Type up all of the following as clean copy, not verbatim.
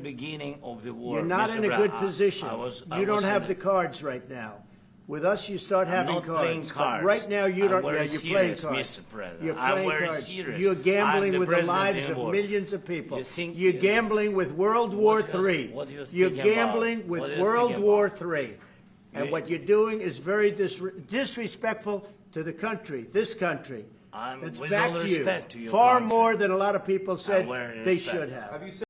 Beginning of the war. You're not in a good position. You don't have the cards right now. With us, you start having cards. But right now, you don't. Yeah, you're playing cards. You're playing cards. You're gambling with the lives of millions of people. You're gambling with World War III. You're gambling with World War III. And what you're doing is very disrespectful to the country, this country. It's back to you. Far more than a lot of people said they should have.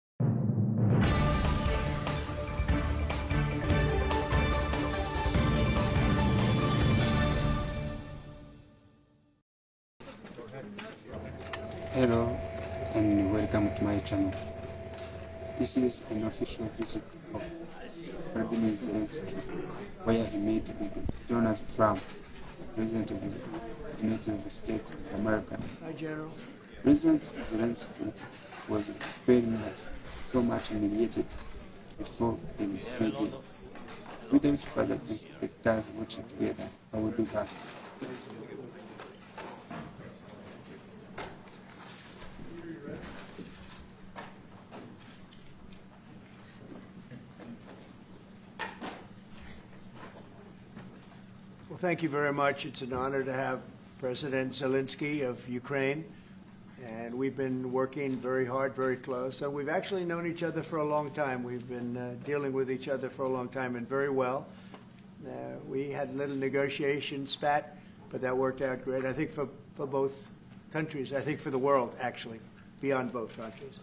Hello and welcome to my channel. This is an official visit of Volodymyr Zelensky, where he met with Donald Trump, President of the United States of America. Hi, General. President Zelensky was very much, so much humiliated before the meeting. Without further ado, let's watch it together. I will be back. Well, thank you very much. It's an honor to have President Zelensky of Ukraine, and we've been working very hard, very close. And we've actually known each other for a long time. We've been dealing with each other for a long time, and very well. We had a little negotiation spat, but that worked out great. I think for both countries. I think for the world, actually, beyond both countries.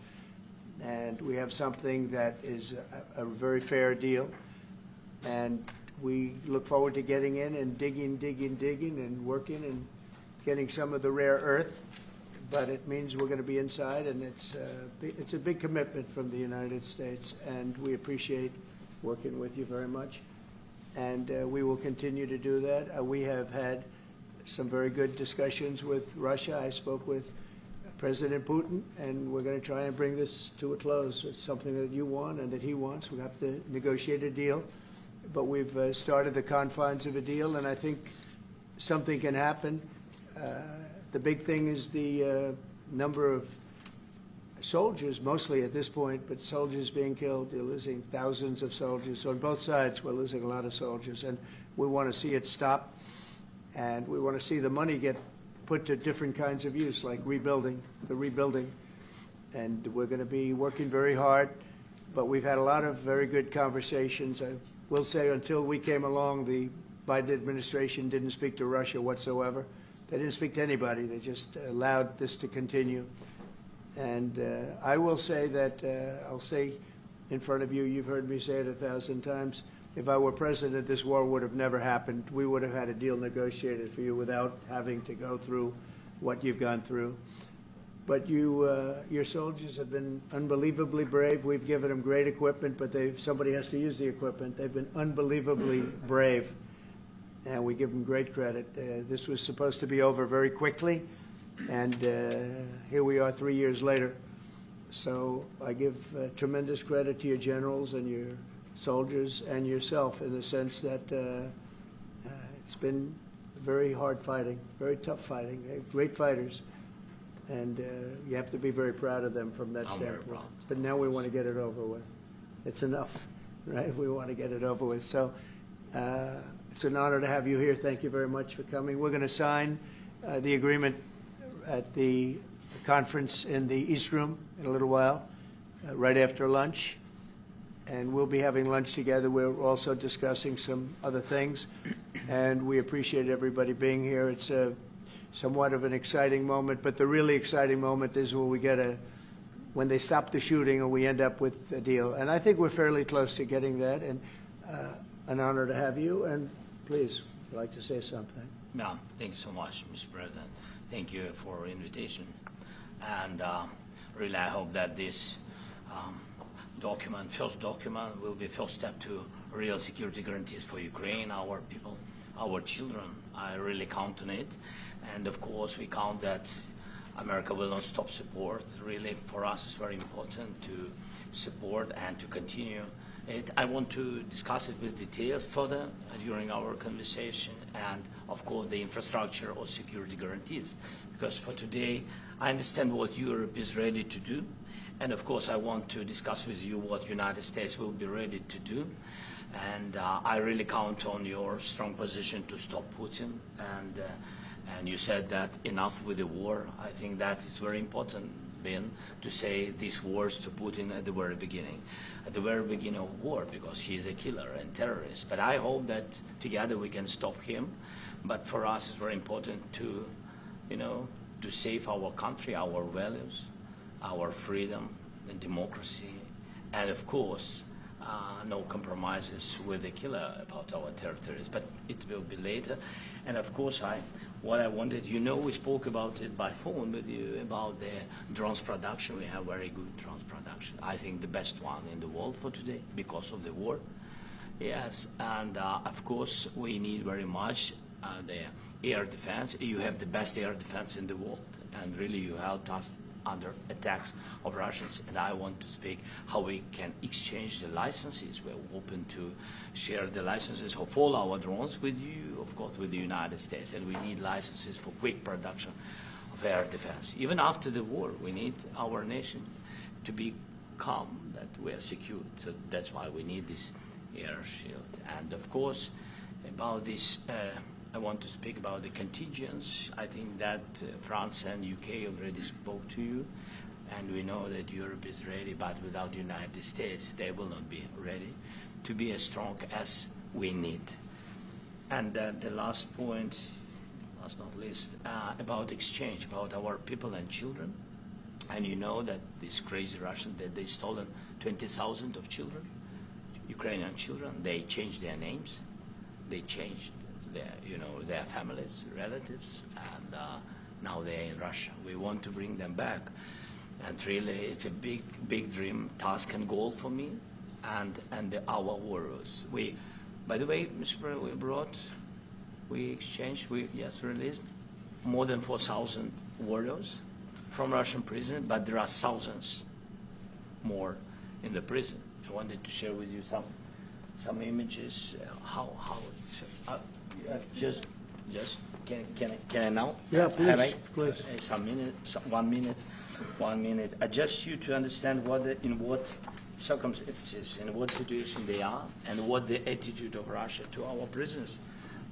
And we have something that is a very fair deal. And we look forward to getting in and digging and working and getting some of the rare earth. But it means we're going to be inside, and it's a big commitment from the United States, and we appreciate working with you very much. And we will continue to do that. We have had some very good discussions with Russia. I spoke with President Putin, and we're going to try and bring this to a close. It's something that you want and that he wants. We have to negotiate a deal. But we've started the confines of a deal, and I think something can happen. The big thing is the number of soldiers, mostly at this point, but soldiers being killed. You're losing thousands of soldiers. So on both sides, we're losing a lot of soldiers, and we want to see it stop. And we want to see the money get put to different kinds of use, like rebuilding. And we're going to be working very hard. But we've had a lot of very good conversations. I will say until we came along, the Biden administration didn't speak to Russia whatsoever. They didn't speak to anybody. They just allowed this to continue. And I will say that, I'll say in front of you, you've heard me say it 1,000 times, if I were president, this war would have never happened. We would have had a deal negotiated for you without having to go through what you've gone through. But your soldiers have been unbelievably brave. We've given them great equipment, but somebody has to use the equipment. They've been unbelievably brave, and we give them great credit. This was supposed to be over very quickly, and here we are 3 years later. So I give tremendous credit to your generals and your soldiers and yourself in the sense that it's been very hard fighting, very tough fighting. They're great fighters. And you have to be very proud of them from that standpoint. But now we want to get it over with. It's enough, right? We want to get it over with. So it's an honor to have you here. Thank you very much for coming. We're going to sign the agreement at the conference in the East Room in a little while, right after lunch. And we'll be having lunch together. We're also discussing some other things. And we appreciate everybody being here. It's somewhat of an exciting moment, but the really exciting moment is when they stop the shooting and we end up with a deal. And I think we're fairly close to getting that, and an honor to have you. And please, if you'd like to say something. No, thank you so much, Mr. President. Thank you for the invitation. And really, I hope that this first document, will be first step to real security guarantees for Ukraine, our people, our children. I really count on it. And of course, we count that America will not stop support. Really, for us, it's very important to support and to continue it. I want to discuss it with details further during our conversation, and of course, the infrastructure or security guarantees. Because for today, I understand what Europe is ready to do, And of course, I want to discuss with you what United States will be ready to do. And I really count on your strong position to stop Putin. And you said that enough with the war. I think that is very important, Ben, to say these words to Putin at the very beginning of war, because he is a killer and terrorist. But I hope that together we can stop him. But for us, it's very important to, to save our country, our values, our freedom and democracy, and of course, no compromises with the killer about our territories. But it will be later. And of course, what I wanted, we spoke about it by phone with you about the drones production. We have very good drones production. I think the best one in the world for today because of the war. Yes, and of course, we need very much the air defense. You have the best air defense in the world, and really you helped us under attacks of Russians. And I want to speak how we can exchange the licenses. We're open to share the licenses of all our drones with you, of course, with the United States. And we need licenses for quick production of air defense. Even after the war, we need our nation to be calm, that we are secure. So that's why we need this air shield. And of course, about this, I want to speak about the contingents. I think that France and UK already spoke to you, and we know that Europe is ready, but without the United States, they will not be ready to be as strong as we need. And the last point, last not least, about exchange, about our people and children. And you know that these crazy Russians, that they stolen 20,000 of children, Ukrainian children. They changed their names, they changed their families, relatives, and now they're in Russia. We want to bring them back, and really, it's a big dream, task, and goal for me, and our warriors. By the way, Mr. President, we exchanged, released more than 4,000 warriors from Russian prison, but there are thousands more in the prison. I wanted to share with you some images, how it's. Just can I now? Yeah, please, Have I? please. One minute. Just you to understand in what circumstances, in what situation they are, and what the attitude of Russia to our prisoners.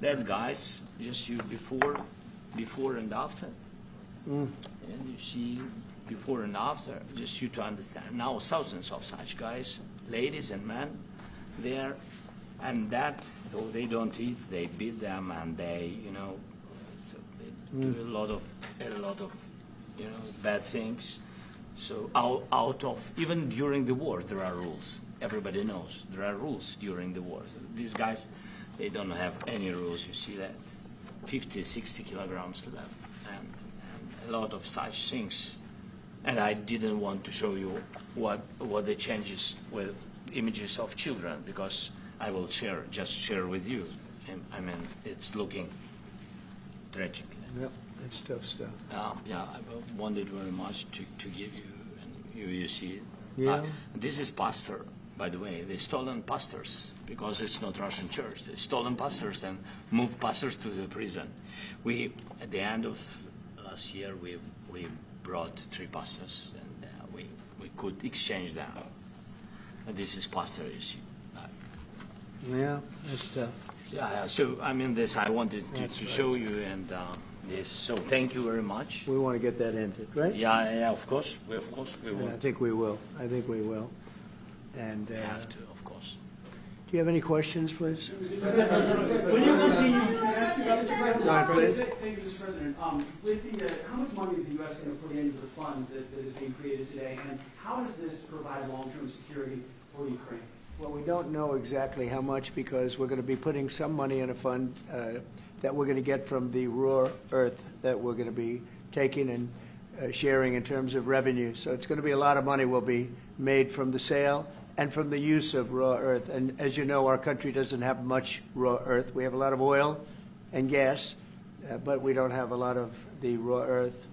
That guys, just you before and after. And you see before and after, just you to understand. Now thousands of such guys, ladies and men, there. And so they don't eat, they beat them, and they do a lot of bad things. So out of, even during the war, there are rules. Everybody knows there are rules during the war. So these guys, they don't have any rules. You see that 50, 60 kilograms left, and a lot of such things. And I didn't want to show you what the changes with images of children, because I will just share with you. I mean, it's looking tragic. Yep, it's tough stuff. Yeah, I wanted very much to give you, and you see it. Yeah. This is pastor, by the way. They stolen pastors, because it's not Russian church. They stolen pastors and moved pastors to the prison. At the end of last year, we brought 3 pastors, and we could exchange them. And this is pastor, you see. Yeah, that's tough. Yeah. So I mean, I wanted to show you, and this. So thank you very much. We want to get that ended, right? Yeah. Of course, we And will. I think we will. And We have to, of course. do you have any questions, please? When you continue to ask you about the Go ahead, please. Thank you, Mr. President. With how much money is the U.S. going to put into the fund that is being created today, and how does this provide long-term security for Ukraine? Well, we don't know exactly how much, because we're going to be putting some money in a fund that we're going to get from the raw earth that we're going to be taking and sharing in terms of revenue. So it's going to be a lot of money will be made from the sale and from the use of raw earth. And as you know, our country doesn't have much raw earth. We have a lot of oil and gas, but we don't have a lot of the raw earth.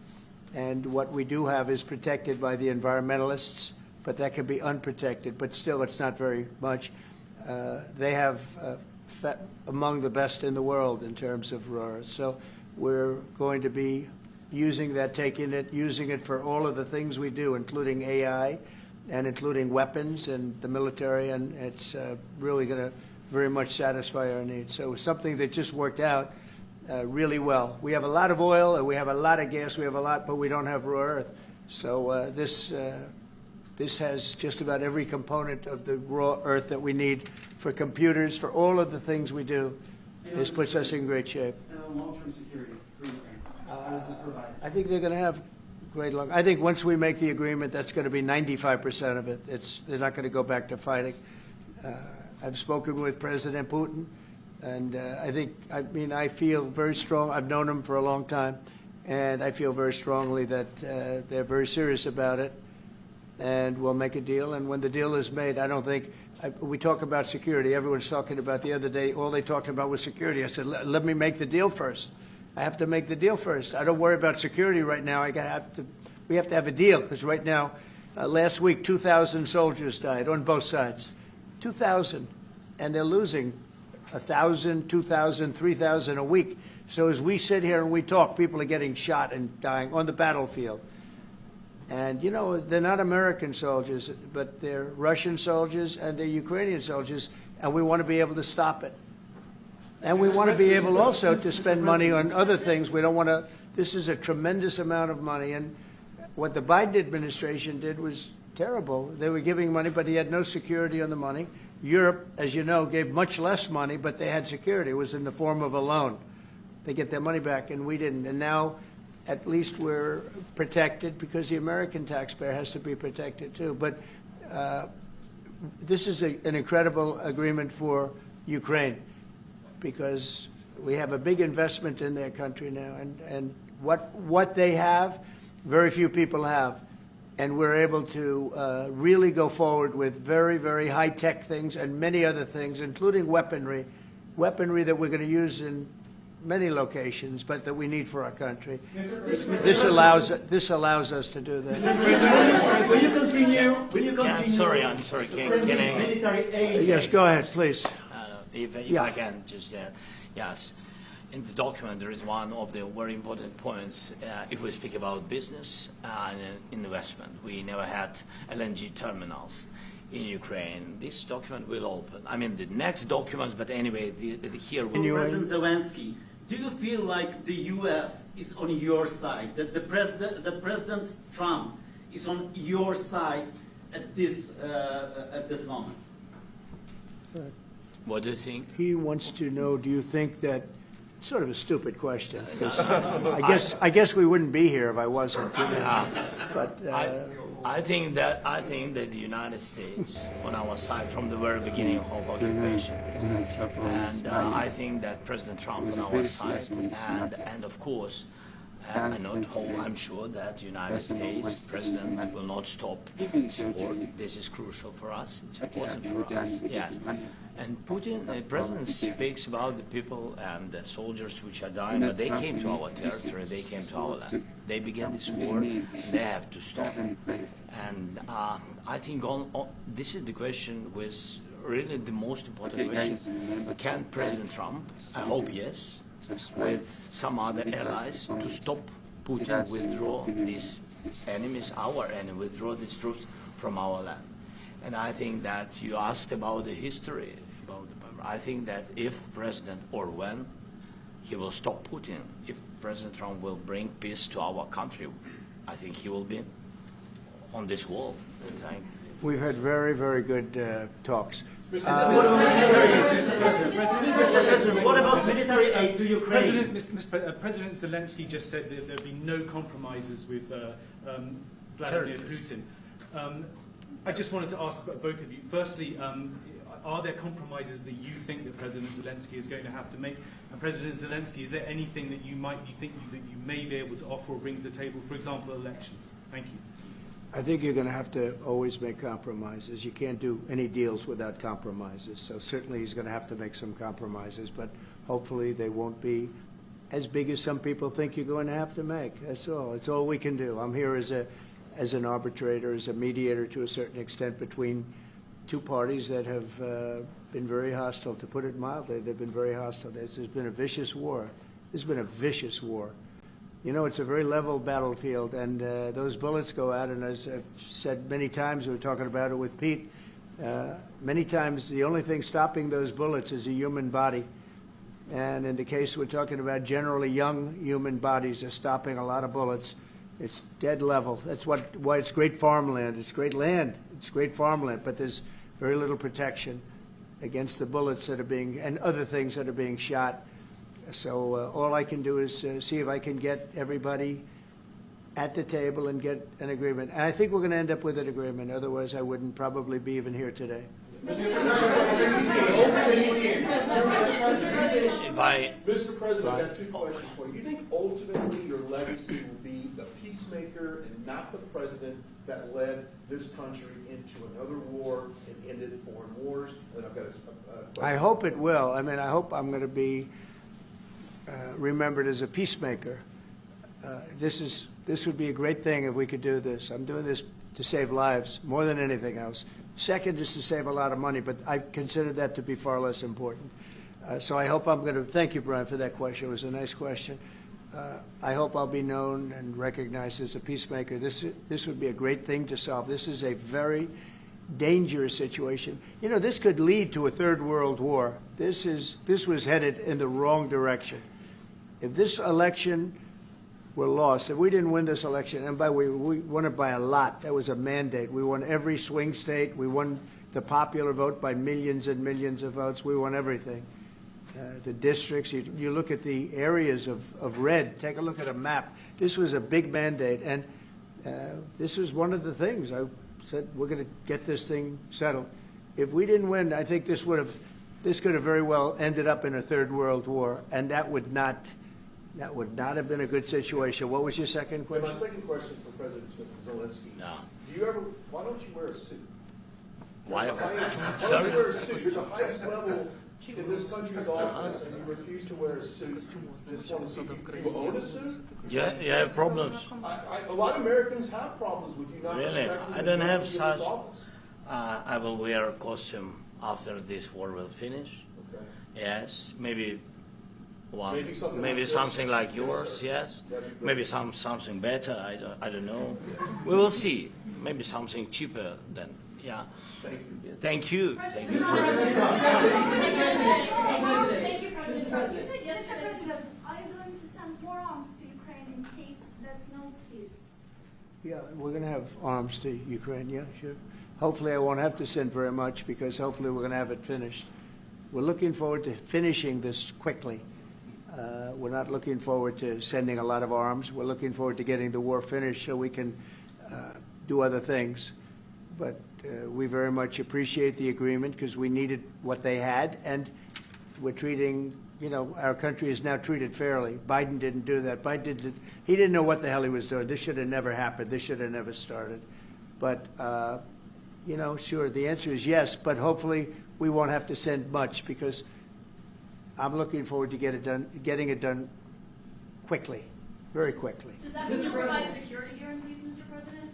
And what we do have is protected by the environmentalists, but that can be unprotected, but still it's not very much. They have among the best in the world in terms of raw earth. So we're going to be using that, taking it, using it for all of the things we do, including AI and including weapons and the military, and it's really going to very much satisfy our needs. So it's something that just worked out really well. We have a lot of oil and we have a lot of gas, we have a lot, but we don't have raw earth. So this has just about every component of the raw earth that we need for computers, for all of the things we do. This puts us in great shape. And long-term security for Ukraine, how does this provide? I think they're going to have great luck. I think once we make the agreement, that's going to be 95% of it. They're not going to go back to fighting. I've spoken with President Putin, and I feel very strong. I've known him for a long time, and I feel very strongly that they're very serious about it, and we'll make a deal. And when the deal is made, I don't think we talk about security. Everyone's talking about the other day. All they talked about was security. I said, let me make the deal first. I have to make the deal first. I don't worry about security right now. We have to have a deal, because right now, last week, 2,000 soldiers died on both sides. 2,000, and they're losing 1,000, 2,000, 3,000 a week. So as we sit here and we talk, people are getting shot and dying on the battlefield. And, you know, they're not American soldiers, but they're Russian soldiers and they're Ukrainian soldiers, and we want to be able to stop it. And we want to be able also to spend money on other things. We don't want to – this is a tremendous amount of money. And what the Biden administration did was terrible. They were giving money, but he had no security on the money. Europe, as you know, gave much less money, but they had security. It was in the form of a loan. They get their money back, and we didn't. And now at least we're protected, because the American taxpayer has to be protected too. But this is an incredible agreement for Ukraine, because we have a big investment in their country now, and what they have, very few people have. And we're able to really go forward with very, very high-tech things and many other things, including weaponry that we're going to use in many locations, but that we need for our country. This allows us to do that. Will you continue? Yeah, I'm sorry. Can I? Military aid. Yes, go ahead, please. If Yeah. I can just yes. In the document, there is one of the very important points. If we speak about business and investment, we never had LNG terminals in Ukraine. This document will open. I mean, the next documents, but anyway, here we. President Zelensky, do you feel like the U.S. is on your side? That the President Trump is on your side at this moment? What do you think? He wants to know, do you think that, sort of a stupid question, because I guess we wouldn't be here if I wasn't. You know? But I think that the United States on our side from the very beginning of occupation, and I think that President Trump on our side, and of course, I'm sure that the United States President will not stop support. This is crucial for us. It's important for us. Yes. And Putin, the president, speaks about the people and the soldiers which are dying, but they came to our territory, they came to our land. They began this war, and they have to stop. And I think this is the question, with really the most important question. Can President Trump, I hope yes, with some other allies, to stop Putin withdraw these enemies, our enemy, withdraw these troops from our land? And I think that you asked about the history. I think that if President, or when he will stop Putin, if President Trump will bring peace to our country, I think he will be on this wall. we've had very, very good talks. What about military aid to Ukraine? President Zelensky just said that there'd be no compromises with Vladimir Putin. I just wanted to ask both of you. Firstly, are there compromises that you think that President Zelensky is going to have to make? And President Zelensky, is there anything that you think that you may be able to offer or bring to the table, for example, elections? Thank you. I think you're going to have to always make compromises. You can't do any deals without compromises. So certainly he's going to have to make some compromises, but hopefully they won't be as big as some people think you're going to have to make. That's all. It's all we can do. I'm here as an arbitrator, as a mediator to a certain extent between two parties that have been very hostile, to put it mildly. They've been very hostile. There's been a vicious war. There's been a vicious war. You know, it's a very level battlefield, and those bullets go out, and as I've said many times, we were talking about it with Pete, many times the only thing stopping those bullets is a human body. And in the case we're talking about, generally young human bodies are stopping a lot of bullets. It's dead level. That's why it's great farmland. It's great land. It's great farmland, but there's very little protection against the bullets that are being, and other things that are being shot. So all I can do is see if I can get everybody at the table and get an agreement. And I think we're going to end up with an agreement. Otherwise, I wouldn't probably be even here today. Mr. President, I've got two questions for you. Do you think ultimately your legacy will be the peacemaker and not the president that led this country into another war and ended foreign wars? And I've got a question. I hope it will. I mean, I hope I'm going to be remembered as a peacemaker. This would be a great thing if we could do this. I'm doing this to save lives more than anything else. Second is to save a lot of money, but I consider that to be far less important. So I hope I'm going to, thank you, Brian, for that question. It was a nice question. I hope I'll be known and recognized as a peacemaker. This would be a great thing to solve. This is a very dangerous situation. You know, this could lead to a third world war. This was headed in the wrong direction. If this election were lost, if we didn't win this election, and by the way, we won it by a lot. That was a mandate. We won every swing state. We won the popular vote by millions and millions of votes. We won everything. The districts, you look at the areas of red, take a look at a map. This was a big mandate, and this was one of the things. I said, we're going to get this thing settled. If we didn't win, I think this could have very well ended up in a third world war, and that would not have been a good situation. What was your second question? My second question for President Zelensky. No. Why don't you wear a suit? Why? Why don't you wear a suit? You're the highest level in this country's office, and you refuse to wear a suit. Just want to see, do you own a suit? Yeah, you have problems. A lot of Americans have problems with you not Really? respecting I don't the have authority of such. this office. I will wear a costume after this war will finish. Okay. Yes, maybe one, Maybe something like this. like yours. Yes, That'd be great. maybe something better. I don't know. We will see. Maybe something cheaper than. Yeah. Thank you. Thank you. Thank you. Thank you, President Trump. You said yesterday. Are you going to send more arms to Ukraine in case there's no peace? Yeah, we're going to have arms to Ukraine, yeah, sure. Hopefully I won't have to send very much because hopefully we're going to have it finished. We're looking forward to finishing this quickly. We're not looking forward to sending a lot of arms. We're looking forward to getting the war finished so we can do other things. But we very much appreciate the agreement because we needed what they had, and we're treating, you know, our country is now treated fairly. Biden didn't do that. He didn't know what the hell he was doing. This should have never happened. This should have never started. But, you know, sure, the answer is yes, but hopefully we won't have to send much because I'm looking forward to getting it done quickly, very quickly. Does that mean you provide security guarantees, Mr. President?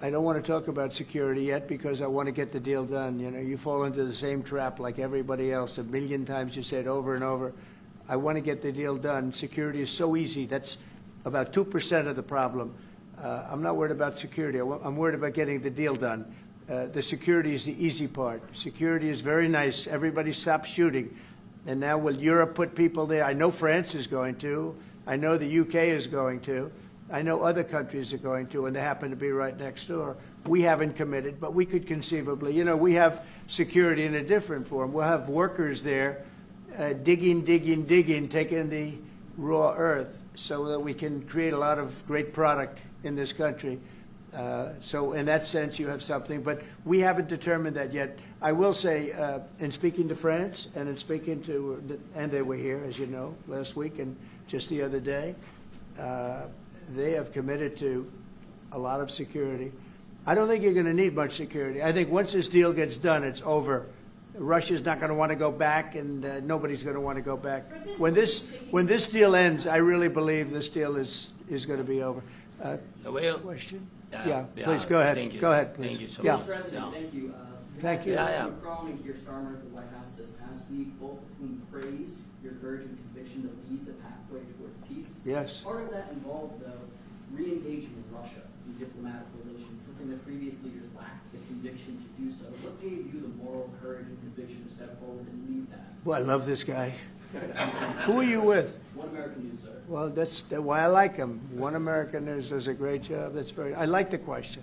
I don't want to talk about security yet because I want to get the deal done. You know, you fall into the same trap like everybody else. A million times you said over and over. I want to get the deal done. Security is so easy. That's about 2% of the problem. I'm not worried about security. I'm worried about getting the deal done. The security is the easy part. Security is very nice. Everybody stopped shooting. And now will Europe put people there? I know France is going to. I know the UK is going to. I know other countries are going to, and they happen to be right next door. We haven't committed, but we could conceivably. You know, we have security in a different form. We'll have workers there digging, taking the raw earth so that we can create a lot of great product in this country. So in that sense, you have something, but we haven't determined that yet. I will say, in speaking to France and in speaking to, and they were here, as you know, last week and just the other day, they have committed to a lot of security. I don't think you're going to need much security. I think once this deal gets done, it's over. Russia's not going to want to go back, and nobody's going to want to go back. When this deal ends, I really believe this deal is going to be over. Well, Question? yeah, Please go ahead. Thank you. Go ahead, please. Thank you so Yeah. much. President, Yeah. thank you. Thank you. Yeah, yeah. Macron and Keir Starmer at the White House this past week, both of whom praised your courage and conviction to lead the pathway towards peace. Yes. Part of that involved, though, re-engaging with Russia in diplomatic relations, something that previous leaders lacked the conviction to do so. What gave you the moral courage and conviction to step forward and lead that? Well, I love this guy. Who are you with? One American News, sir. Well, that's why I like him. One American News does a great job. I like the question.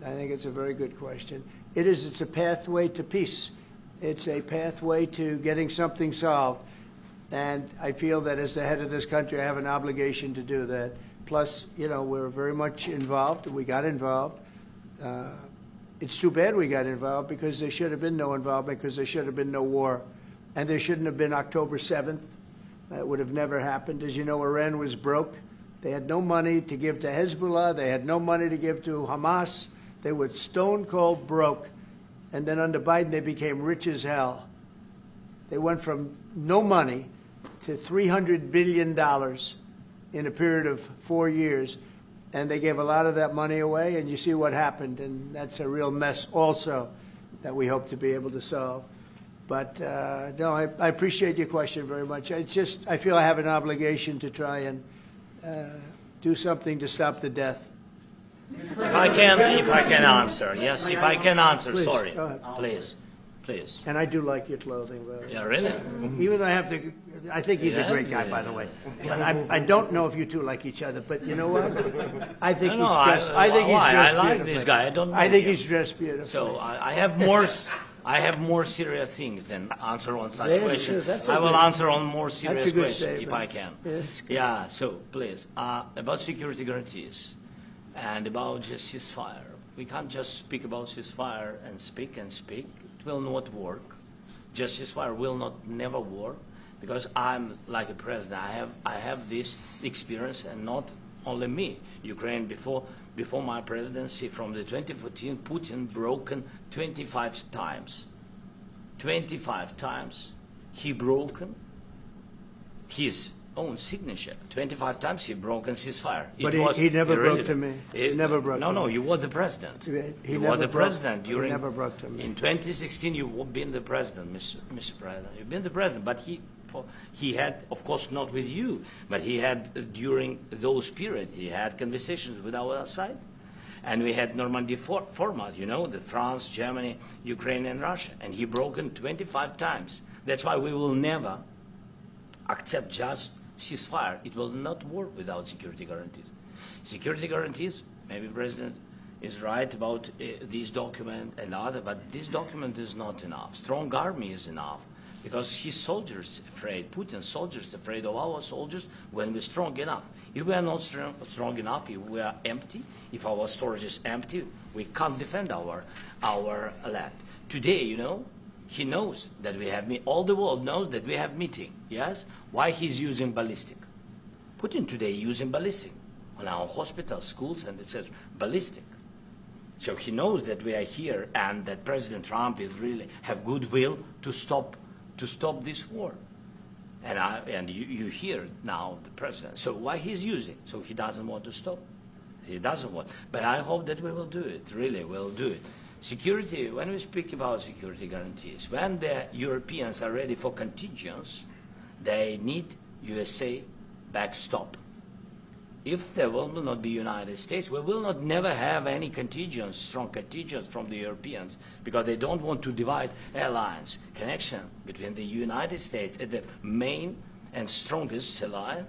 I think it's a very good question. It's a pathway to peace. It's a pathway to getting something solved. And I feel that as the head of this country, I have an obligation to do that. Plus, we're very much involved. We got involved. It's too bad we got involved because there should have been no involvement, because there should have been no war. And there shouldn't have been October 7th. That would have never happened. As you know, Iran was broke. They had no money to give to Hezbollah. They had no money to give to Hamas. They were stone cold broke. And then under Biden, they became rich as hell. They went from no money to $300 billion in a period of 4 years. And they gave a lot of that money away, and you see what happened. And that's a real mess also that we hope to be able to solve. But no, I appreciate your question very much. I feel I have an obligation to try and do something to stop the death. If I can answer, yes, if I can answer, Please, sorry, go ahead. please. And I do like your clothing, by the way. Yeah, really? Even though I think he's a great guy, by the way. But I don't know if you two like each other, but you know what? I think he's dressed. I think he's dressed I like beautifully. this guy. I don't know I think him. he's dressed beautifully. So I have more serious things than answer on such Yes, questions. sure, that's a I will good- answer on more serious That's a good questions if statement. I can. It's good. Yeah, so please, about security guarantees and about just ceasefire. We can't just speak about ceasefire and speak and speak. It will not work. Just ceasefire will never work, because I'm like a president. I have this experience, and not only me. Ukraine before my presidency, from the 2014, Putin broken 25 times. 25 times he broken his own signature. 25 times he broken ceasefire. But he never broke to me. He never broke to me. No, you were the president. He You were the president He during. never broke to me. In 2016, you've been the president, Mr. President. You've been the president, but he had, of course, not with you, but he had during those periods. He had conversations with our side, and we had Normandy format. The France, Germany, Ukraine, and Russia, and he broken 25 times. That's why we will never accept just ceasefire. It will not work without security guarantees. Security guarantees, maybe President is right about this document and other, but this document is not enough. Strong army is enough, because his soldiers afraid, Putin's soldiers afraid of our soldiers when we're strong enough. If we are not strong enough, if we are empty, if our storage is empty, we can't defend our land. Today, he knows that we have all the world knows that we have meeting. Yes? Why he's using ballistic? Putin today using ballistic on our hospitals, schools, and it says ballistic. So he knows that we are here, and that President Trump is really have goodwill to stop this war. And you hear now the president. So why he's using? So he doesn't want to stop. He doesn't want. But I hope that we will do it. Really, we'll do it. Security, when we speak about security guarantees, when the Europeans are ready for contingents, they need USA backstop. If there will not be United States, we will not never have any contingents, strong contingents from the Europeans, because they don't want to divide alliance, connection between the United States as the main and strongest ally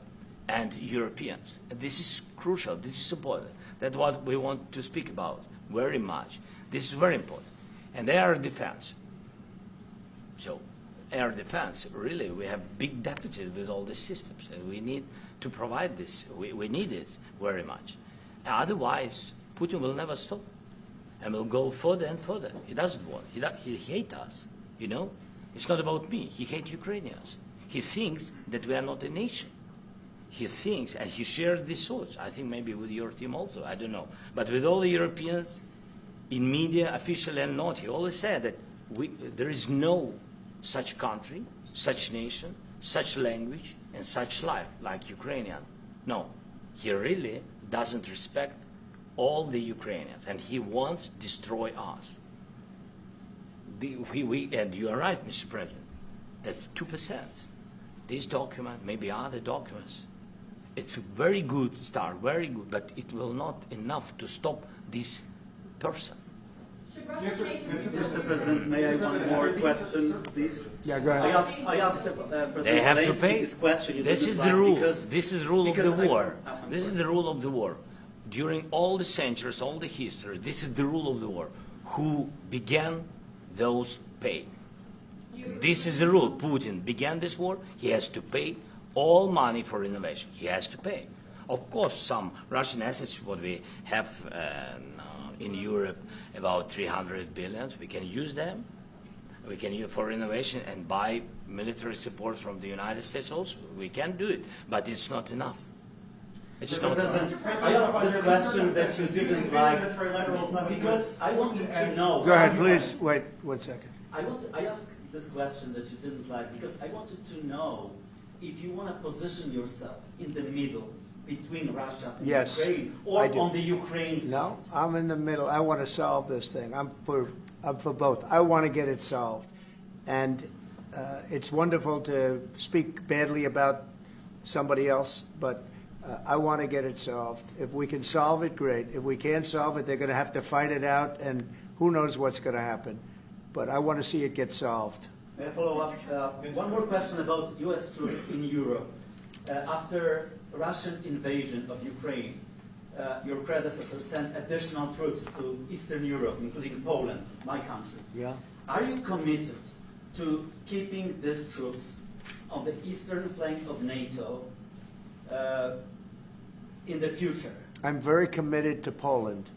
and Europeans. And this is crucial, this is important. That's what we want to speak about very much. This is very important. And air defense. So air defense, really, we have big deficit with all these systems, and we need to provide this. We need it very much. Otherwise, Putin will never stop, and will go further and further. He doesn't want. He hates us. It's not about me. He hates Ukrainians. He thinks that we are not a nation. He thinks, and he shares these thoughts. I think maybe with your team also. I don't know, but with all the Europeans, in media, officially and not, he always said that there is no such country, such nation, such language, and such life like Ukrainian. No, he really doesn't respect all the Ukrainians, and he wants to destroy us. And you are right, Mr. President. That's 2%. This document, maybe other documents, it's a very good start, very good, but it will not enough to stop this person. Should Russia change its Mr. President, may I one more question, please? Yeah, go ahead. I asked President They have to Zelensky pay. this question. You This didn't is like the rule. because- This is the rule of the because I- war. I'm This is sorry. the rule of the war. During all the centuries, all the history, this is the rule of the war. Who began, those pay. This is the rule. Putin began this war. He has to pay all money for innovation. He has to pay. Of course, some Russian assets, what we have in Europe, about 300 billion, we can use them. We can use for innovation and buy military support from the United States also. We can do it, but it's not enough. It's Mr. not enough. President, I asked this question that you didn't like because I wanted to know. Go ahead, please. Wait 1 second. I asked this question that you didn't like because I wanted to know if you want to position yourself in the middle between Russia and Yes, Ukraine, I or do. on the Ukraine side. No, I'm in the middle. I want to solve this thing. I'm for both. I want to get it solved. And it's wonderful to speak badly about somebody else, but I want to get it solved. If we can solve it, great. If we can't solve it, they're going to have to fight it out, and who knows what's going to happen. But I want to see it get solved. May I follow up? One more question about U.S. troops in Europe. After Russian invasion of Ukraine, your predecessor sent additional troops to Eastern Europe, including Poland, my country. Yeah. Are you committed to keeping these troops on the eastern flank of NATO in the future? I'm very committed to Poland.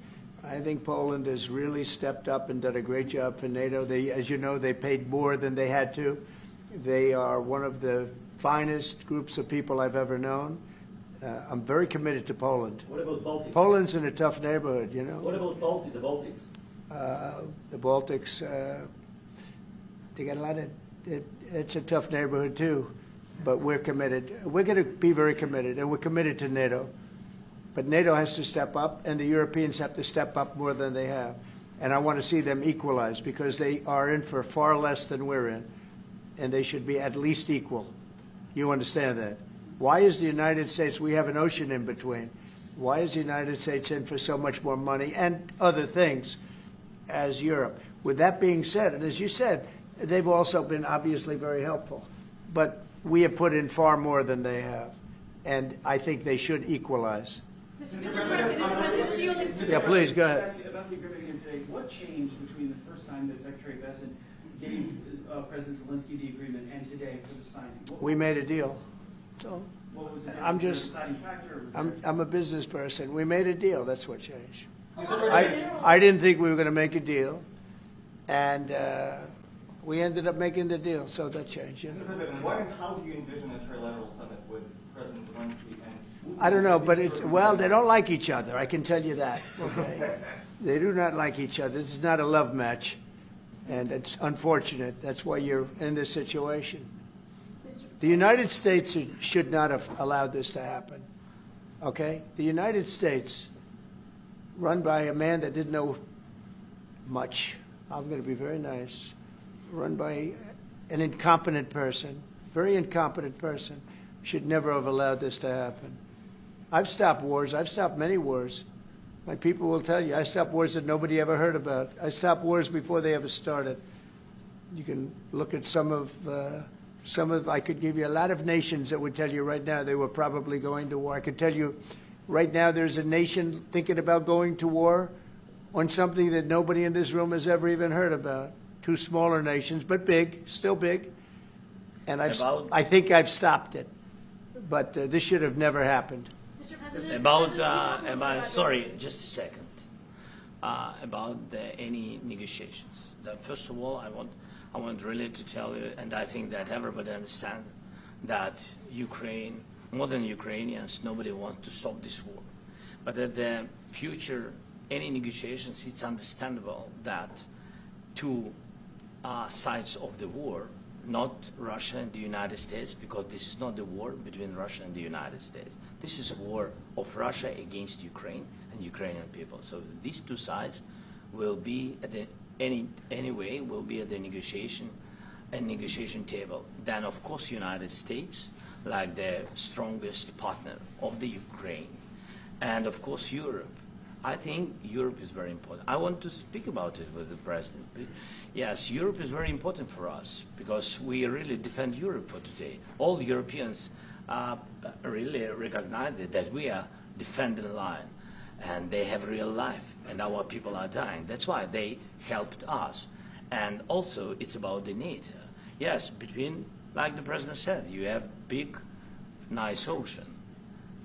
I think Poland has really stepped up and done a great job for NATO. They, as you know, they paid more than they had to. They are one of the finest groups of people I've ever known. I'm very committed to Poland. What about Baltics? Poland's in a tough neighborhood, you know. What about the Baltics? The Baltics, they got a lot of, it's a tough neighborhood too, but we're committed. We're going to be very committed, and we're committed to NATO. But NATO has to step up, and the Europeans have to step up more than they have. And I want to see them equalize, because they are in for far less than we're in, and they should be at least equal. You understand that? Why is the United States, we have an ocean in between, why is the United States in for so much more money and other things as Europe? With that being said, and as you said, they've also been obviously very helpful. But we have put in far more than they have, and I think they should equalize. Yeah, please, go ahead. About the agreement again today, what changed between the first time that Secretary Vance gave President Zelensky the agreement and today for the signing? We made a deal. So What was the I'm difference? just, Was there a deciding factor, or was there- I'm a business person. We made a deal. That's what changed. I didn't think we were going to make a deal, and we ended up making the deal, so that changed. You know? Mr. President, what and how do you envision a trilateral summit with President Zelensky and? I don't know, but it's, well, they don't like each other. I can tell you that. Okay? They do not like each other. This is not a love match, and it's unfortunate. That's why you're in this situation. The United States should not have allowed this to happen. Okay? The United States, run by a man that didn't know much, I'm going to be very nice, run by an incompetent person, very incompetent person, should never have allowed this to happen. I've stopped wars. I've stopped many wars. My people will tell you, I stopped wars that nobody ever heard about. I stopped wars before they ever started. You can look at some of, I could give you a lot of nations that would tell you right now they were probably going to war. I could tell you right now there's a nation thinking about going to war on something that nobody in this room has ever even heard about. Two smaller nations, but big, still big. And I think I've stopped it. But this should have never happened. Mr. President, About sorry, just a second. About any negotiations. First of all, I want really to tell you, and I think that everybody understands that Ukraine, more than Ukrainians, nobody wants to stop this war. But at the future, any negotiations, it's understandable that two sides of the war, not Russia and the United States, because this is not the war between Russia and the United States. This is a war of Russia against Ukraine and Ukrainian people. So these two sides will be at the anyway will be at the negotiation table. Then, of course, United States, like the strongest partner of the Ukraine, and of course Europe. I think Europe is very important. I want to speak about it with the president. Yes, Europe is very important for us because we really defend Europe for today. All Europeans really recognize that we are defending the line, and they have real life, and our people are dying. That's why they helped us. And also, it's about the NATO. Yes, between, like the president said, you have big, nice ocean.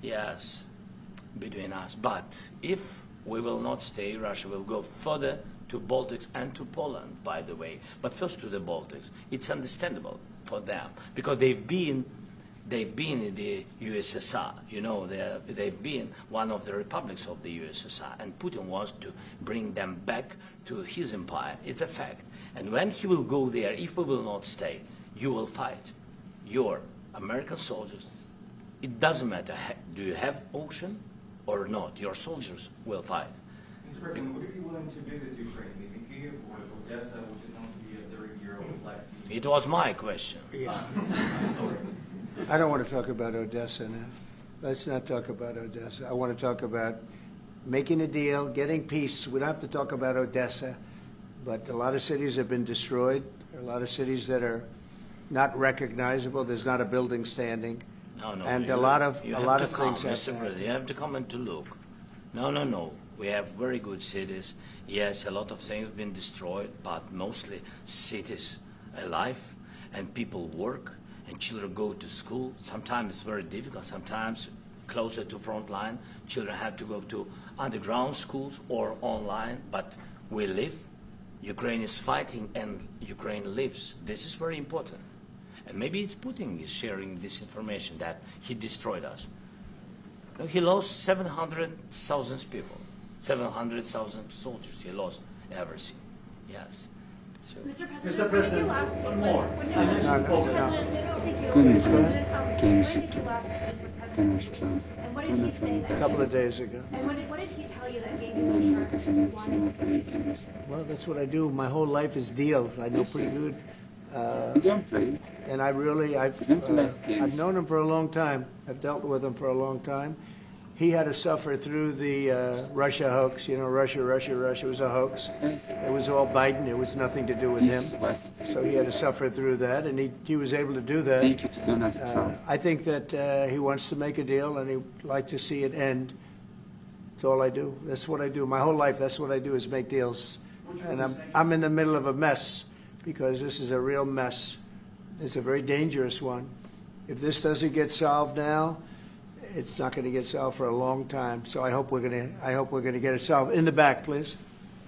Yes, between us. But if we will not stay, Russia will go further to Baltics and to Poland, by the way. But first to the Baltics. It's understandable for them because they've been in the USSR. You know, they've been one of the republics of the USSR, and Putin wants to bring them back to his empire. It's a fact. And when he will go there, if we will not stay, you will fight. Your American soldiers, it doesn't matter, do you have ocean or not, your soldiers will fight. Mr. President, would you be willing to visit Ukraine, maybe Kyiv or Odessa, which is known to be a very Euro Black Sea? It was my question. Yeah. Sorry. I don't want to talk about Odessa now. Let's not talk about Odessa. I want to talk about making a deal, getting peace. We don't have to talk about Odessa, but a lot of cities have been destroyed. There are a lot of cities that are not recognizable. There's not a building standing. No, and a lot of things have to happen. You have to come and to look. No. We have very good cities. Yes, a lot of things have been destroyed, but mostly cities alive, and people work, and children go to school. Sometimes it's very difficult. Sometimes closer to front line, children have to go to underground schools or online. But we live. Ukraine is fighting, and Ukraine lives. This is very important. And maybe it's Putin is sharing this information that he destroyed us. He lost 700,000 people, 700,000 soldiers. He lost everything. Yes. So. Mr. President, one more. A couple of days ago. And what did he tell you that gave you the assurance? Well, that's what I do. My whole life is deals. I know pretty good. And I've known him for a long time. I've dealt with him for a long time. He had to suffer through the Russia hoax. You know, Russia was a hoax. It was all Biden. It was nothing to do with him. So he had to suffer through that, and he was able to do that. I think that he wants to make a deal, and he'd like to see it end. That's all I do. That's what I do. My whole life, that's what I do is make deals. And I'm in the middle of a mess because this is a real mess. It's a very dangerous one. If this doesn't get solved now, it's not going to get solved for a long time. So I hope we're going to get it solved. In the back, please.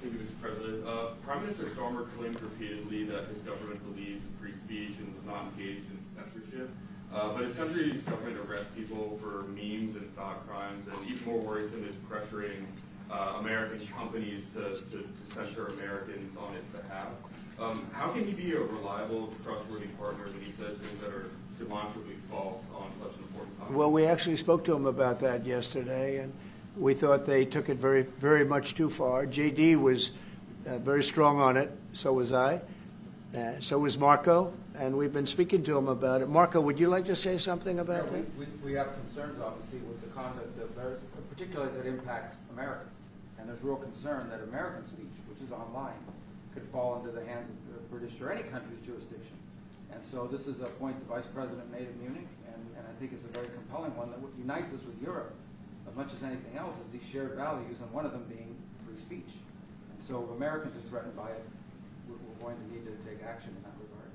Thank you, Mr. President. Prime Minister Starmer claimed repeatedly that his government believes in free speech and was not engaged in censorship. But his country's government arrests people for memes and thought crimes, and even more worrisome is pressuring American companies to censor Americans on its behalf. How can he be a reliable, trustworthy partner when he says things that are demonstrably false on such an important topic? Well, we actually spoke to him about that yesterday, and we thought they took it very, very much too far. J.D. was very strong on it. So was I. So was Marco, and we've been speaking to him about it. Marco, would you like to say something about that? We have concerns, obviously, with the conduct of those, particularly as it impacts Americans. And there's real concern that American speech, which is online, could fall into the hands of the British or any country's jurisdiction. And so this is a point the Vice President made in Munich, and I think it's a very compelling one that unites us with Europe as much as anything else is these shared values, and one of them being free speech. And so if Americans are threatened by it, we're going to need to take action in that regard.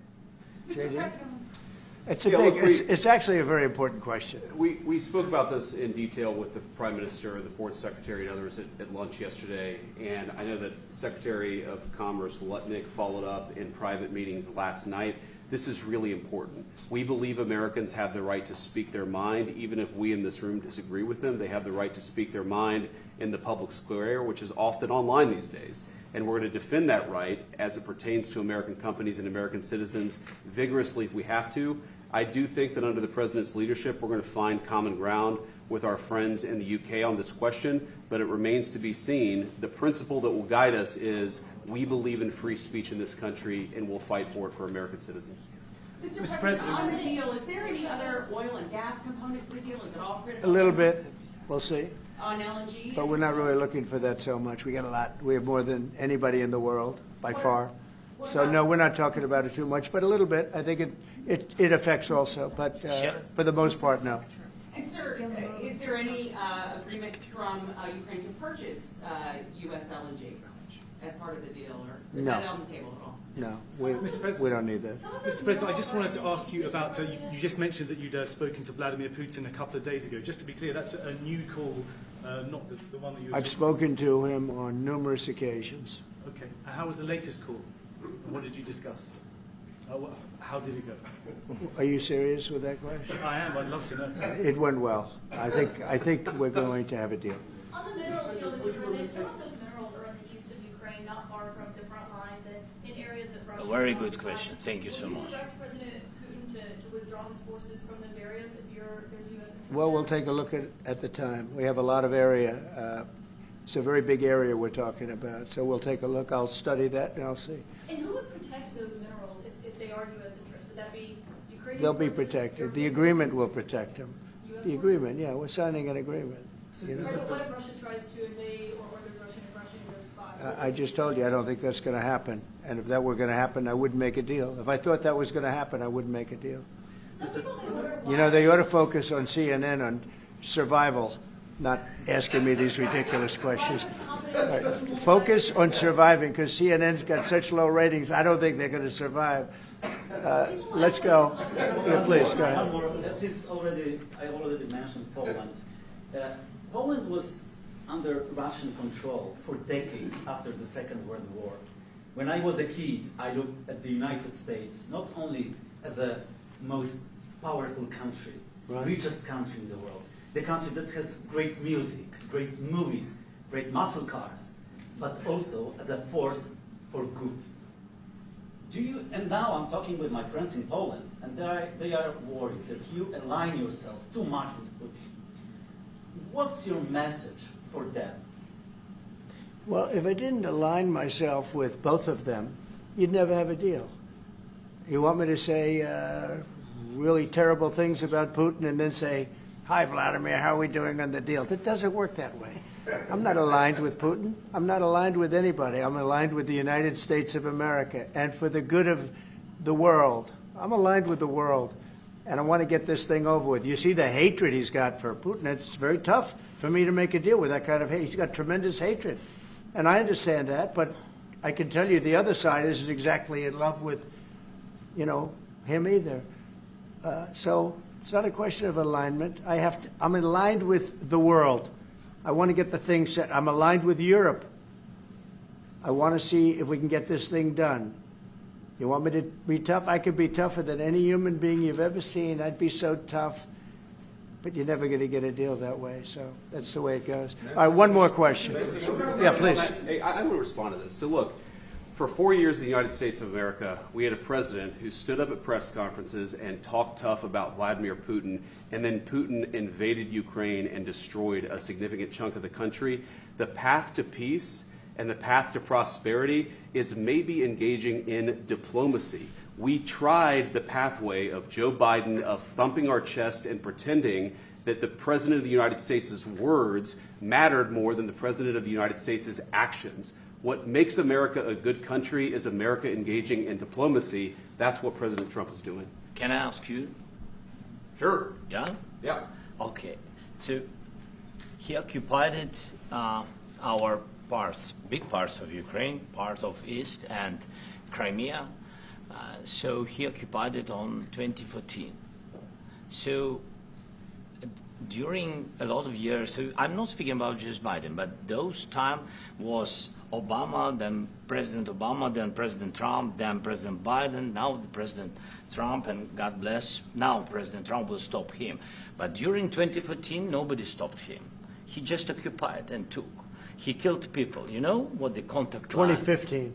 Mr. President. It's actually a very important question. We spoke about this in detail with the Prime Minister, the Foreign Secretary, and others at lunch yesterday, and I know that Secretary of Commerce Lutnick followed up in private meetings last night. This is really important. We believe Americans have the right to speak their mind, even if we in this room disagree with them. They have the right to speak their mind in the public square, which is often online these days. And we're going to defend that right as it pertains to American companies and American citizens vigorously if we have to. I do think that under the President's leadership, we're going to find common ground with our friends in the UK on this question, but it remains to be seen. The principle that will guide us is We believe in free speech in this country, and we'll fight for it for American citizens. Mr. President, on the deal, is there any other oil and gas component to the deal? Is it all critical? A little bit. We'll see. On LNG? But we're not really looking for that so much. We got a lot. We have more than anybody in the world, by far. So no, we're not talking about it too much, but a little bit. I think it affects also, but for the most part, no. And sir, is there any agreement from Ukraine to purchase U.S. LNG as part of the deal, or is that on the table at all? No, Mr. President, we don't need that. Mr. President, I just wanted to ask you about, you just mentioned that you'd spoken to Vladimir Putin a couple of days ago. Just to be clear, that's a new call, not the one that you were I've spoken to him on numerous occasions. Okay. And how was the latest call? What did you discuss? How did it go? Are you serious with that question? I am. I'd love to know. It went well. I think we're going to have a deal. On the minerals deal, Mr. President, some of those minerals are in the east of Ukraine, not far from the front lines, and in areas that Russia. A very good question. Thank you so much. Would you direct President Putin to withdraw his forces from those areas if there's U.S. interest? Well, we'll take a look at the time. We have a lot of area. It's a very big area we're talking about, so we'll take a look. I'll study that and I'll see. And who would protect those minerals if they are U.S. interest? Would that be Ukrainian? They'll be forces, protected. The European agreement forces? will protect them. US The agreement, yeah, we're signing an agreement. You know? Right, but what if Russia tries to invade or there's Russian aggression in those spots? I just told you, I don't think that's going to happen. And if that were going to happen, I wouldn't make a deal. If I thought that was going to happen, I wouldn't make a deal. Some people may wonder why. You know, they ought to focus on CNN on survival, not asking me these ridiculous questions. Right. Focus on surviving, because CNN's got such low ratings. I don't think they're going to survive. Let's go. Yeah, please, go ahead. One more. Since I already mentioned Poland. Poland was under Russian control for decades after the Second World War. When I was a kid, I looked at the United States not only as a most powerful country, richest country in the world, the country that has great music, great movies, great muscle cars, but also as a force for good. And now I'm talking with my friends in Poland, and they are worried that you align yourself too much with Putin. What's your message for them? Well, if I didn't align myself with both of them, you'd never have a deal. You want me to say really terrible things about Putin and then say, "Hi, Vladimir, how are we doing on the deal?" That doesn't work that way. I'm not aligned with Putin. I'm not aligned with anybody. I'm aligned with the United States of America. And for the good of the world, I'm aligned with the world. And I want to get this thing over with. You see the hatred he's got for Putin. It's very tough for me to make a deal with that kind of hate. He's got tremendous hatred. And I understand that, but I can tell you the other side isn't exactly in love with, him either. So it's not a question of alignment. I'm aligned with the world. I want to get the thing set. I'm aligned with Europe. I want to see if we can get this thing done. You want me to be tough? I could be tougher than any human being you've ever seen. I'd be so tough. But you're never going to get a deal that way. So that's the way it goes. All right, one more question. Yeah, please. Hey, I want to respond to this. So look, for 4 years in the United States of America, we had a president who stood up at press conferences and talked tough about Vladimir Putin, and then Putin invaded Ukraine and destroyed a significant chunk of the country. The path to peace and the path to prosperity is maybe engaging in diplomacy. We tried the pathway of Joe Biden of thumping our chest and pretending that the President of the United States' words mattered more than the President of the United States' actions. What makes America a good country is America engaging in diplomacy. That's what President Trump is doing. Can I ask you? Sure. Yeah? Yeah. Okay. So he occupied our parts, big parts of Ukraine, part of East and Crimea. So he occupied it on 2014. So during a lot of years, so I'm not speaking about just Biden, but those time was Obama, then President Obama, then President Trump, then President Biden, now the President Trump, and God bless, now President Trump will stop him. But during 2014, nobody stopped him. He just occupied and took. He killed people. You know what the contact line? 2015.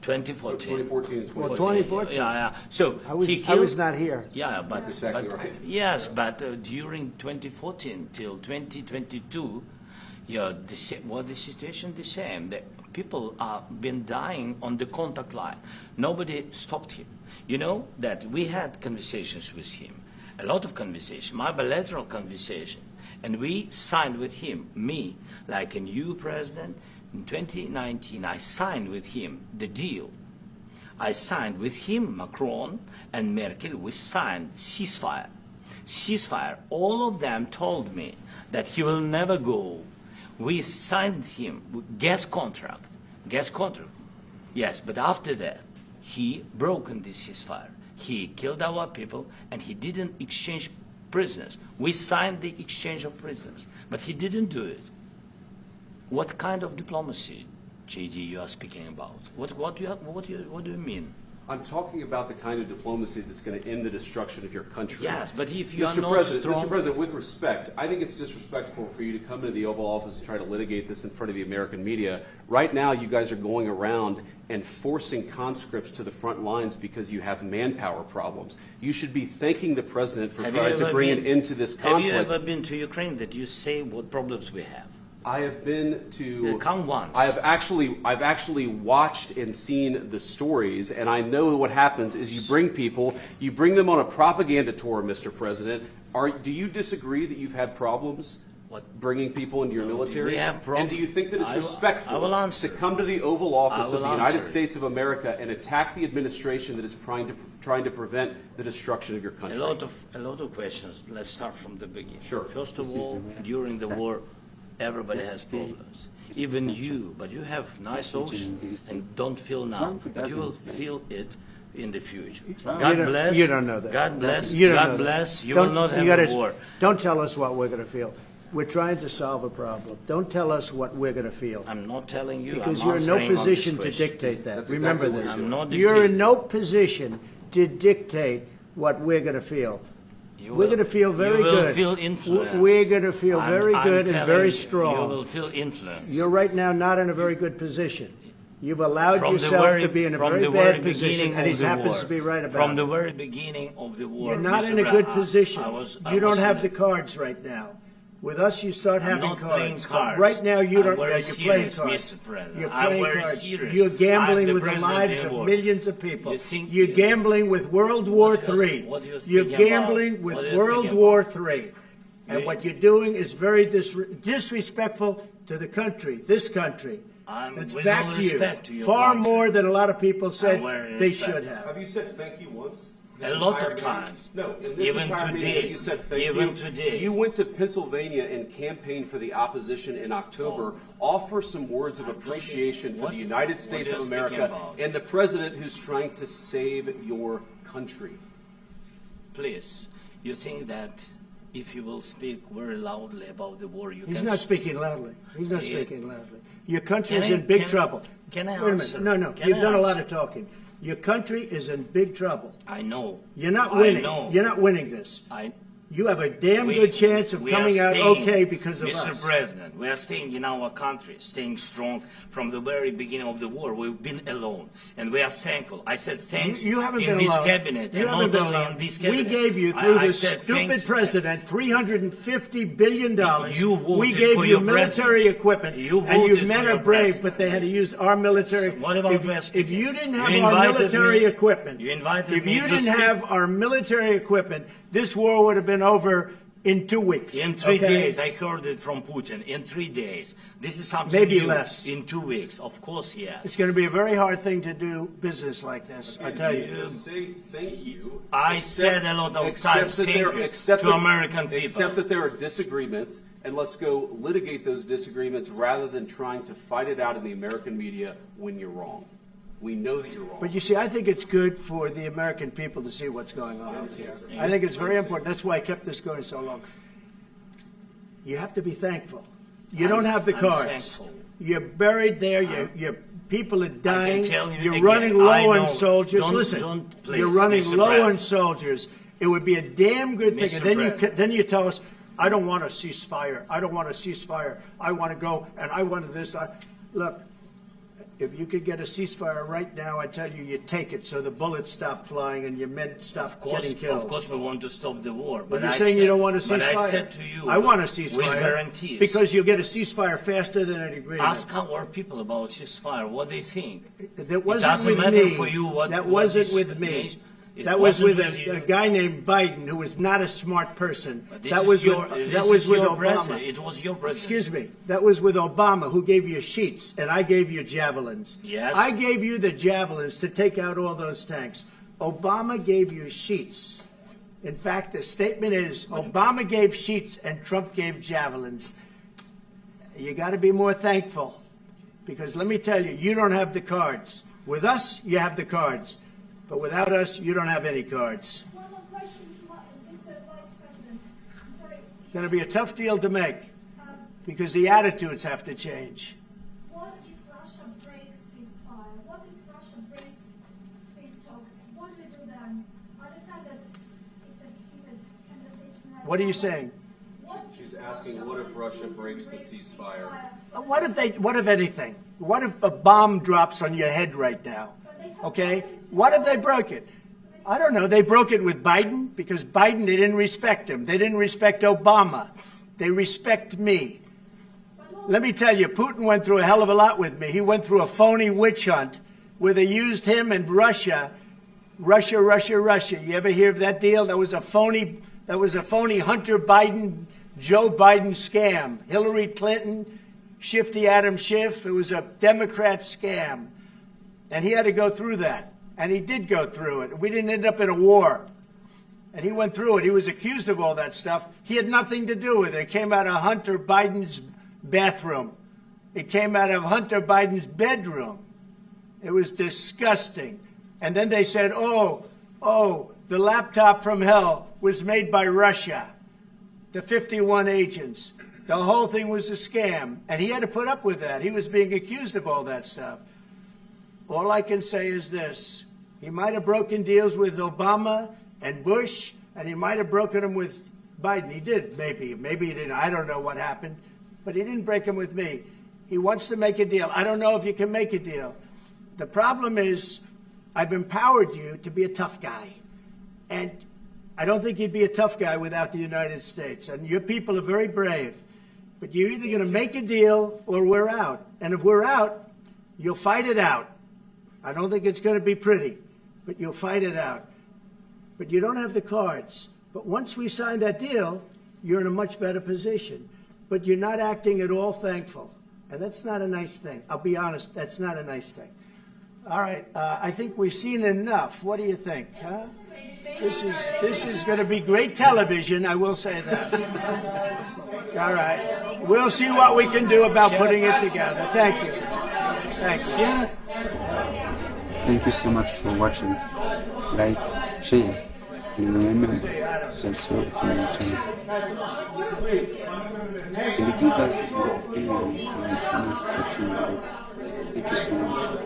2014 2014. is 2014. Well, 2014. Yeah. So I was not here. Yeah, but That's exactly right. Yes, but during 2014 till 2022, what the situation the same. The people been dying on the contact line. Nobody stopped him. You know that we had conversations with him, a lot of conversation, my bilateral conversation, and we signed with him, me, like a new president, in 2019, I signed with him the deal. I signed with him, Macron and Merkel, we signed ceasefire. Ceasefire, all of them told me that he will never go. We signed him gas contract, yes, but after that, he broken the ceasefire. He killed our people and he didn't exchange prisoners. We signed the exchange of prisoners, but he didn't do it. What kind of diplomacy, J.D., you are speaking about? What do you mean? I'm talking about the kind of diplomacy that's going to end the destruction of your country. Yes, but if you are Mr. not President, strong... Mr. President, with respect, I think it's disrespectful for you to come into the Oval Office and try to litigate this in front of the American media. Right now, you guys are going around and forcing conscripts to the front lines because you have manpower problems. You should be thanking the President for trying to bring an end to this conflict. Have you ever been to Ukraine that you say what problems we have? I have been to. Come once. I've actually watched and seen the stories, and I know what happens is you bring people, you bring them on a propaganda tour, Mr. President. Do you disagree that you've had problems bringing people into your military? We have problems. And do you think that it's respectful to come to the Oval Office of the United States of America and attack the administration that is trying to prevent the destruction of your country? A lot of questions. Let's start from the beginning. Sure. First of all, during the war, everybody has problems, even you, but you have nice ocean and don't feel now, but you will feel it in the future. God bless. You don't know that. God bless. You don't God know bless. that. You will not have a war. Don't tell us what we're going to feel. We're trying to solve a problem. Don't tell us what we're going to feel. I'm not telling you. Because I'm you're in no answering on position this to question. dictate that. That's Remember exactly this. what I'm not You're dictating. in no position to dictate what we're going to feel. We're going to feel very good. You will feel influence. We're going to feel very good and very You strong. will feel influence. You're right now not in a very good position. You've allowed From the yourself very- to be in a from very the bad very position, beginning and he of the happens war. to be right about From it. the very beginning of the war. You're not Mr. in a good Brown, position. I You don't was have in the cards right now. With us, you start I'm having not playing cards. But cards. right now, you I'm don't. very You're playing serious, cards. Mr. President. You're I'm playing very cards. serious. You're I'm gambling the with the president lives in of war. millions of people. You think- You're gambling with World War III. What do you think You're about? gambling with What do you World think War about? III. And You- what you're doing is very disrespectful to the country, this country. It's with back all to you. respect to your Far country. more than a lot of people said very they respect. should have. Have you said thank you once? A lot of times. No, In this Even entire meeting today. that you said thank Even you. today. You went to Pennsylvania and campaigned for the opposition in October. Offer some words of appreciation for the United States what of are you speaking America about? and the president who's trying to save your country. Please, you think that if you will speak very loudly about the war, you He's can... not speaking loudly. He's not Yeah. speaking loudly. Your country Can is I- in big can- trouble. can I Wait a answer? minute. No, Can you've I done a lot answer? of talking. Your country is in big trouble. I know. You're not I winning. know. You're not winning this. You have a damn good chance of we are coming out staying- okay because of Mr. us. President, we are staying in our country, staying strong from the very beginning of the war. We've been alone, and we are thankful. I said thanks You haven't in been this alone. cabinet, You and haven't not been only alone. in this We cabinet. gave you, through I this said thank stupid you. president, $350 billion. You voted We gave for you your military president. equipment, You and your voted men for are your brave, president. but they had to use our military. What about if you didn't have You our invited military me- equipment, you invited if me you to didn't speak. have our military equipment, this war would have been over in 2 weeks. In 3 okay? days, I heard it from Putin. In 3 days, this is something Maybe new. less. In 2 weeks, of course, yes. It's going to be a very hard thing to do business like this, I tell you. Say thank you. I said a lot of times thank you to American people. Except that there are disagreements, and let's go litigate those disagreements rather than trying to fight it out in the American media when you're wrong. We know that you're wrong. But you see, I think it's good for the American people to see what's going on out here. I think it's very important. That's why I kept this going so long. You have to be thankful. You don't have the I'm cards. thankful. You're buried there. Your people are dying. tell you You're again, running I low know. on soldiers. Don't- Listen, don't, please, you're running Mr. low on President. soldiers. It would be a damn good thing. Mr. And then President. then you tell us, I don't want a ceasefire. I don't want a ceasefire. I want to go and I want this. Look, If you could get a ceasefire right now, I tell you, you take it so the bullets stop flying and your men stop getting killed. Of course we want to stop the war. But you're saying you don't want a ceasefire? But I said to you, I want a ceasefire. With guarantees. Because you'll get a ceasefire faster than an agreement. Ask our people about ceasefire, what they think. That wasn't it doesn't with matter me. For you what, that what wasn't this with me. nation, that was with a guy named Biden, who was not a smart person. That was with Obama. It was your president. Excuse me. That was with Obama, who gave you sheets, and I gave you javelins. Yes. I gave you the javelins to take out all those tanks. Obama gave you sheets. In fact, the statement is Obama gave sheets and Trump gave javelins. You got to be more thankful, because let me tell you, you don't have the cards. With us, you have the cards. But without us, you don't have any cards. One more question to Mr. Vice President. I'm sorry. It's going to be a tough deal to make, because the attitudes have to change. What if Russia breaks ceasefire? What if Russia breaks peace talks? What do we do then? I understand that it's a heated conversation right now. What are you saying? She's asking, what if Russia breaks the ceasefire? What if anything? What if a bomb drops on your head right now? Okay? What if they broke it? I don't know. They broke it with Biden because Biden, they didn't respect him. They didn't respect Obama. They respect me. Let me tell you, Putin went through a hell of a lot with me. He went through a phony witch hunt where they used him and Russia. You ever hear of that deal? That was a phony Hunter Biden, Joe Biden scam. Hillary Clinton, Shifty Adam Schiff. It was a Democrat scam. And he had to go through that. And he did go through it. We didn't end up in a war. And he went through it. He was accused of all that stuff. He had nothing to do with it. It came out of Hunter Biden's bathroom. It came out of Hunter Biden's bedroom. It was disgusting. And then they said, oh, the laptop from hell was made by Russia. The 51 agents. The whole thing was a scam. And he had to put up with that. He was being accused of all that stuff. All I can say is this. He might have broken deals with Obama and Bush, and he might have broken them with Biden. He did, maybe. Maybe he didn't. I don't know what happened. But he didn't break them with me. He wants to make a deal. I don't know if you can make a deal. The problem is I've empowered you to be a tough guy. And I don't think you'd be a tough guy without the United States. And your people are very brave. But you're either going to make a deal or we're out. And if we're out, you'll fight it out. I don't think it's going to be pretty, but you'll fight it out. But you don't have the cards. But once we sign that deal, you're in a much better position. But you're not acting at all thankful. And that's not a nice thing. I'll be honest, that's not a nice thing. All right, I think we've seen enough. What do you think? Huh? This is going to be great television, I will say that. All right. We'll see what we can do about putting it together. Thank you. Thank you. Thank you so much for watching. Like, share, and remember to subscribe to my channel. And give us your opinion in the comment section below. Thank you so much.